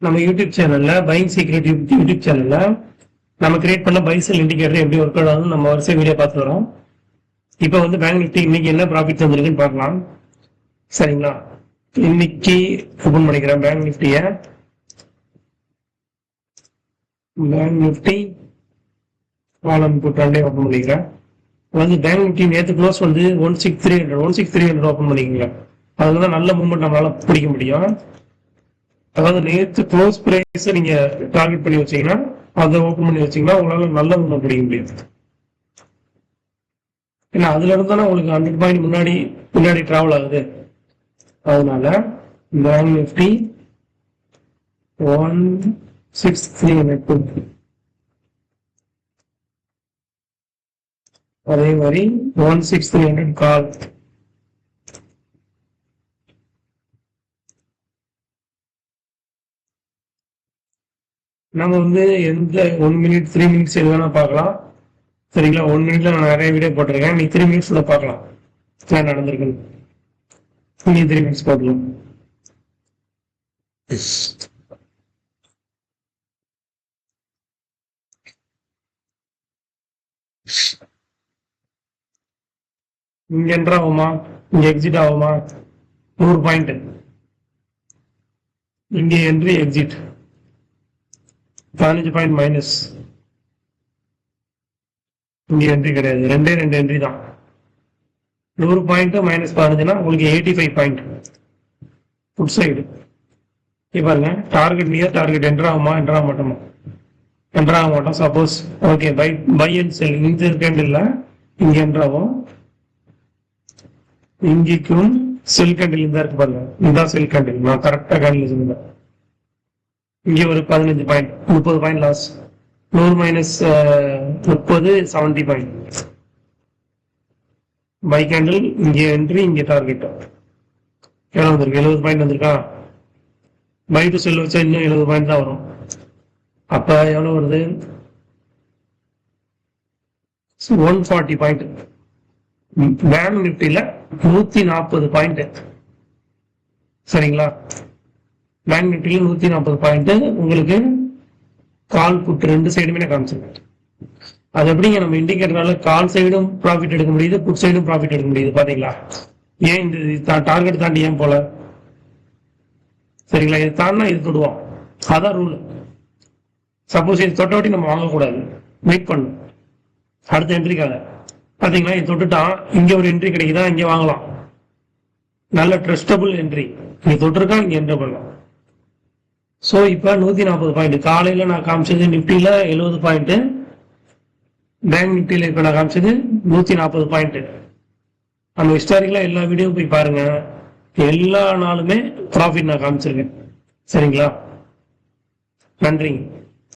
நம்ம யூடியூப் சேனல்ல buying secret YouTube சேனல்ல நம்ம கிரியேட் பண்ண பை செல் இண்டிகேட்டர் எப்படி ஒர்க் ஆகுதுன்னு நம்ம வரிசை வீடியோ பார்த்து வரோம். இப்போ வந்து பேங்க் நிஃப்டி இன்னைக்கு என்ன ப்ராஃபிட் தந்திருக்குன்னு பார்க்கலாம். சரிங்களா? இன்னைக்கு ஓபன் பண்ணிக்கிறேன் பேங்க் நிஃப்டியை. பேங்க் நிஃப்டி காலம் போட்டாண்டே ஓபன் பண்ணிக்கிறேன். வந்து பேங்க் நிஃப்டி நேற்று க்ளோஸ் வந்து 16300 ஓபன் பண்ணிக்கோங்க. அதுதான் நல்ல மூவ்மெண்ட் நம்மளால பிடிக்க முடியும். அதாவது நேற்று க்ளோஸ் பிரைஸ் நீங்க டார்கெட் பண்ணி வச்சீங்கன்னா அதை ஓபன் பண்ணி வச்சீங்கன்னா உங்களால நல்ல மூவ்மெண்ட் பிடிக்க முடியும். ஏன்னா அதுல இருந்தாலும் உங்களுக்கு 100 பாயிண்ட் முன்னாடி டிராவல் ஆகுது. அதனால பேங்க் நிஃப்டி 16300 அதே மாதிரி 16300 கால். நம்ம வந்து எந்த 1 மினிட் 3 மினிட்ஸ் எது வேணா பார்க்கலாம். சரிங்களா? 1 மினிட்ல நான் நிறைய வீடியோ போட்டிருக்கேன். நீ 3 மினிட்ஸ்ல பார்க்கலாம் என்ன நடந்திருக்குன்னு. நீ 3 மினிட்ஸ் பார்க்கலாம். இங்க என்ட்ரு ஆகுமா, இங்க எக்ஸிட் ஆகுமா, 100 பாயிண்ட். இங்க என்ட்ரி எக்ஸிட் 15 பாயிண்ட் மைனஸ். இங்க என்ட்ரி கிடையாது, ரெண்டு என்ட்ரி தான். 100 பாயிண்ட் மைனஸ் 15னா உங்களுக்கு 85 பாயிண்ட் ஃபுட் சைடு. பாருங்க, டார்கெட் நியர் டார்கெட் என்ட்ரு ஆகுமா, என்ட்ரு ஆக மாட்டோமா? என்ட்ரு ஆக மாட்டோம். Suppose okay bye and sell இந்த கேண்டில் இங்க என்ட்ரு ஆகும். இங்கேக்கும் செல் கேண்டில் இந்த இருக்கு பாருங்க, இதுதான் செல் கேண்டில். நான் கரெக்டா கேண்டில் சொல்லுங்க. இங்க ஒரு 15 point 30 point loss. 100 minus 30 70 point. Buy candle இங்க என்ட்ரி, இங்க டார்கெட். எவ்வளவு வந்திருக்கு? 70 பாயிண்ட் வந்திருக்கா? பை டு செல் வச்சா இன்னும் 70 பாயிண்ட் தான் வரும். அப்ப எவ்வளவு வருது? 140 பாயிண்ட். பேங்க் நிஃப்டில 140 பாயிண்ட். சரிங்களா? பேங்க் நிஃப்டில 140 பாயிண்ட் உங்களுக்கு கால் புட் ரெண்டு சைடுமே காமிச்சிருக்கு. அது எப்படிங்க நம்ம இண்டிகேட்டரால கால் சைடும் ப்ராஃபிட் எடுக்க முடியுது, புட் சைடும் ப்ராஃபிட் எடுக்க முடியுது? பாத்தீங்களா? ஏன் இந்த டார்கெட் தாண்டி ஏன் போல? சரிங்களா? இது தாண்டினா இது தொடுவோம், அதான் ரூல். சப்போஸ் இது தொட்டவட்டி நம்ம வாங்கக்கூடாது, வெயிட் பண்ணும் அடுத்த என்ட்ரிக்காக. பாத்தீங்களா? இது தொட்டுட்டான், இங்க ஒரு என்ட்ரி கிடைக்குதா, இங்க வாங்கலாம். நல்ல ட்ரஸ்டபிள் என்ட்ரி. இங்க தொட்டிருக்கா, இங்க என்ட்ரி பண்ணலாம். சோ இப்ப 140 பாயிண்ட். காலையில நான் காமிச்சது நிப்டில 70 பாயிண்ட், பேங்க் நிப்டில இப்ப நான் காமிச்சது 140 பாயிண்ட். நம்ம ஹிஸ்டாரிக்கலா எல்லா வீடியோ போய் பாருங்க, எல்லா நாளுமே ப்ராஃபிட் நான் காமிச்சிருக்கேன். சரிங்களா? நன்றிங்க.